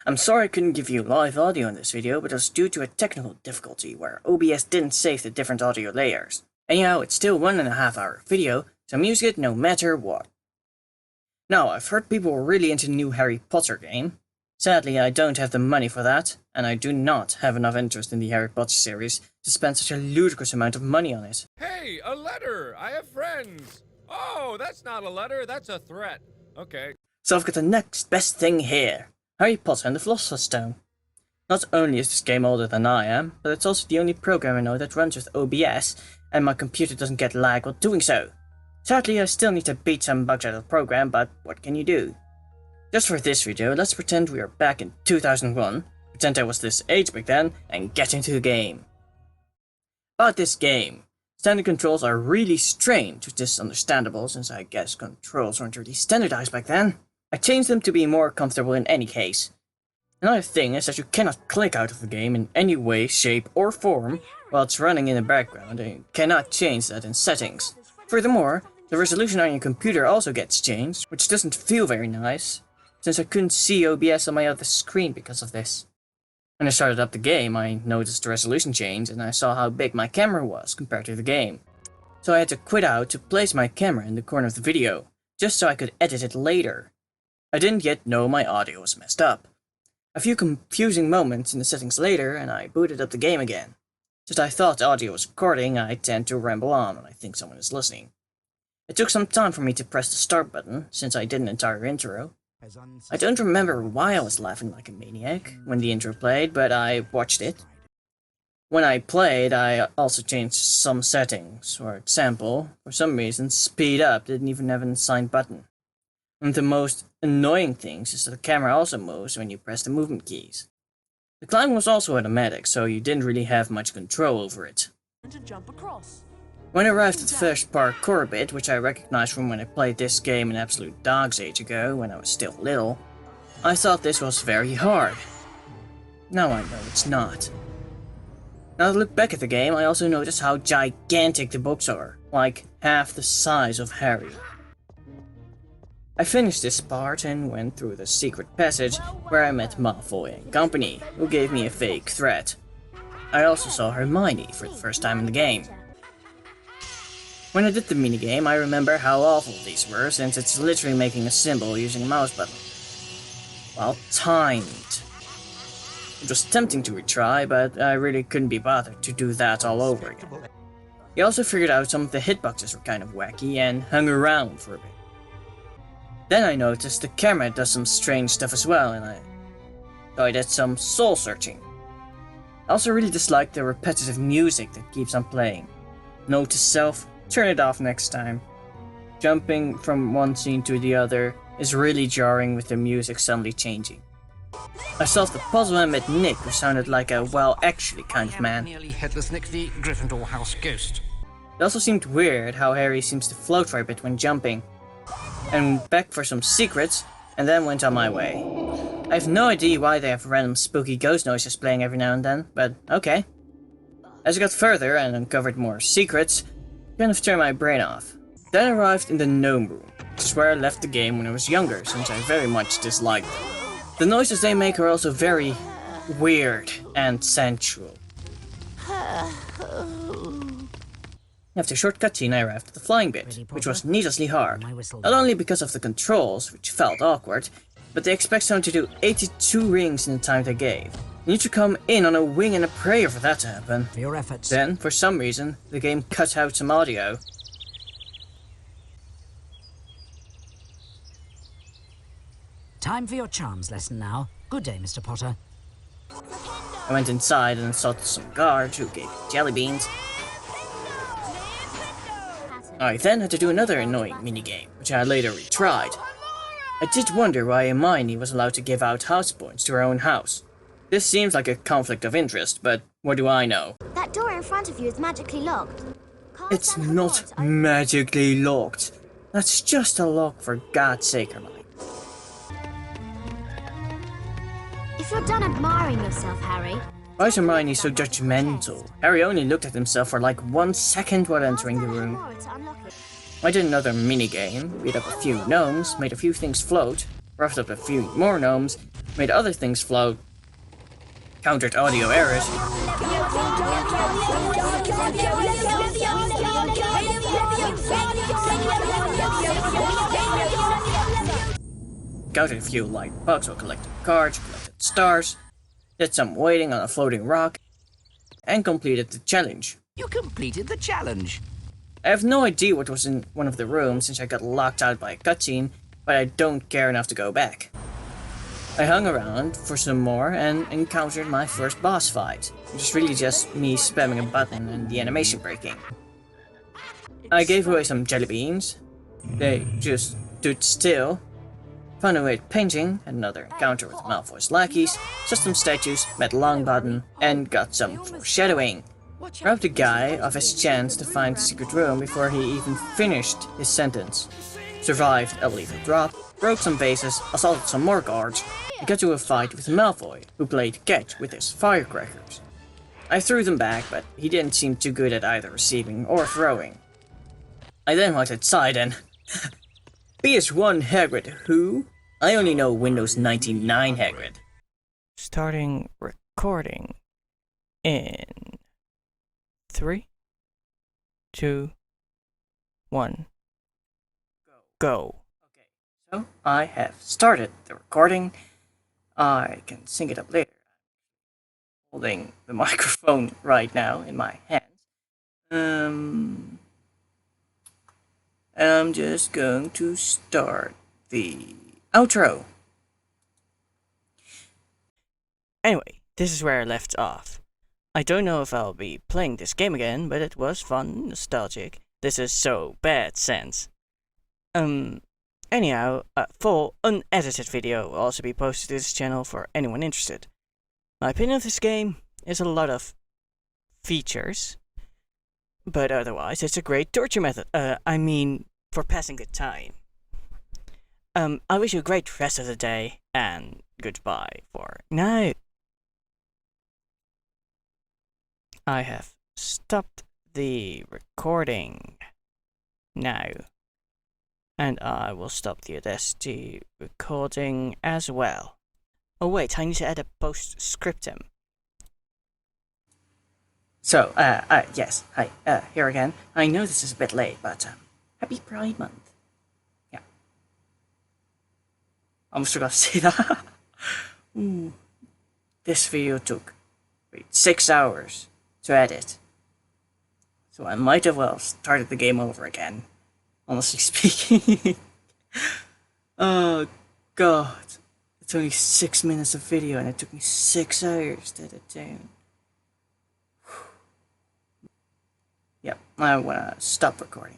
I'm sorry I couldn't give you live audio in this video, but it was due to a technical difficulty where OBS didn't save the different audio layers. Anyhow, it's still 1.5 hour video, so I'm using it no matter what. Now, I've heard people were really into the new Harry Potter game. Sadly, I don't have the money for that, and I do not have enough interest in the Harry Potter series to spend such a ludicrous amount of money on it. Hey, a letter! I have friends! Oh, that's not a letter, that's a threat. Okay. So I've got the next best thing here. Harry Potter and the Philosopher's Stone. Not only is this game older than I am, but it's also the only program I know that runs with OBS, and my computer doesn't get lag while doing so. Sadly, I still need to beat some bugs out of the program, but what can you do? Just for this video, let's pretend we are back in 2001, pretend I was this age back then, and get into the game. About this game. Standard controls are really strange, which is understandable since I guess controls weren't really standardized back then. I changed them to be more comfortable in any case. Another thing is that you cannot click out of the game in any way, shape or form while it's running in the background, and you cannot change that in settings. Furthermore, the resolution on your computer also gets changed, which doesn't feel very nice, since I couldn't see OBS on my other screen because of this. When I started up the game, I noticed the resolution change and I saw how big my camera was compared to the game. So I had to quit out to place my camera in the corner of the video, just so I could edit it later. I didn't yet know my audio was messed up. A few confusing moments in the settings later and I booted up the game again. Since I thought the audio was recording, I tend to ramble on when I think someone is listening. It took some time for me to press the start button, since I did an entire intro. I don't remember why I was laughing like a maniac when the intro played, but I watched it. When I played, I also changed some settings. For example, for some reason, speed up didn't even have an assigned button. One of the most annoying things is that the camera also moves when you press the movement keys. The climbing was also automatic, so you didn't really have much control over it. When I arrived at the first parkour bit, which I recognized from when I played this game an absolute dog's age ago, when I was still little, I thought this was very hard. Now I know it's not. Now that I look back at the game, I also noticed how gigantic the books are, like half the size of Harry. I finished this part and went through the secret passage where I met Malfoy and company, who gave me a fake threat. I also saw Hermione for the first time in the game. When I did the minigame, I remember how awful these were, since it's literally making a symbol using a mouse button. Well timed. It was tempting to retry, but I really couldn't be bothered to do that all over again. I also figured out some of the hitboxes were kind of wacky and hung around for a bit. Then I noticed the camera does some strange stuff as well, and so I did some soul searching. I also really dislike the repetitive music that keeps on playing. Note to self, turn it off next time. Jumping from one scene to the other is really jarring with the music suddenly changing. I solved the puzzle and met Nick, who sounded like a well actually kind of man. Nearly headless Nick, the Gryffindor house ghost. It also seemed weird how Harry seems to float for a bit when jumping. And back for some secrets, and then went on my way. I have no idea why they have random spooky ghost noises playing every now and then, but okay. As I got further and uncovered more secrets, I kind of turned my brain off. Then I arrived in the gnome room, which is where I left the game when I was younger, since I very much disliked them. The noises they make are also very weird and sensual. After a short cutscene, I arrived at the flying bit, which was needlessly hard. Not only because of the controls, which felt awkward, but they expect someone to do 82 rings in the time they gave. You need to come in on a wing and a prayer for that to happen. For your efforts. Then, for some reason, the game cut out some audio. Time for your charms lesson now. Good day, Mr. Potter. I went inside and assaulted some guards who gave me jelly beans. I then had to do another annoying minigame, which I later retried. I did wonder why Hermione was allowed to give out house points to her own house. This seems like a conflict of interest, but what do I know? That door in front of you is magically locked. It's not magically locked. That's just a lock, for God's sake, Hermione. If you're done admiring yourself, Harry... Why is Hermione so judgmental? Harry only looked at himself for like 1 second while entering the room. I did another minigame, beat up a few gnomes, made a few things float, roughed up a few more gnomes, made other things float, countered audio errors, countered a few light bugs while collecting cards, collected stars, did some waiting on a floating rock, and completed the challenge. You completed the challenge. I have no idea what was in one of the rooms since I got locked out by a cutscene, but I don't care enough to go back. I hung around for some more and encountered my first boss fight, which is really just me spamming a button and the animation breaking. I gave away some jelly beans, they just stood still, found a way to painting, had another encounter with Malfoy's lackeys, saw some statues, met Longbottom, and got some foreshadowing. Robbed the guy of his chance to find the secret room before he even finished his sentence. Survived a lethal drop, broke some vases, assaulted some more guards, and got to a fight with Malfoy, who played catch with his firecrackers. I threw them back, but he didn't seem too good at either receiving or throwing. I then went outside and... PS1 Hagrid, who? I only know Windows 99 Hagrid. Starting recording in 3, 2, 1, go. Okay, so I have started the recording. I can sync it up later. I'm holding the microphone right now in my hands. I'm just going to start the outro. Anyway, this is where I left off. I don't know if I'll be playing this game again, but it was fun, nostalgic. This is so bad sense. Anyhow, a full unedited video will also be posted to this channel for anyone interested. My opinion of this game is a lot of features, but otherwise it's a great torture method. I mean, for passing the time. I wish you a great rest of the day, and goodbye for now. I have stopped the recording now, and I will stop the Audacity recording as well. Oh wait, I need to add a postscriptum. So, yes, hi, here again. I know this is a bit late, but, happy Pride Month. Yeah. I almost forgot to say that. Ooh. This video took 6 hours to edit. So I might have well started the game over again, honestly speaking. Oh god. It's only 6 minutes of video and it took me 6 hours to edit down. Yep, I wanna stop recording.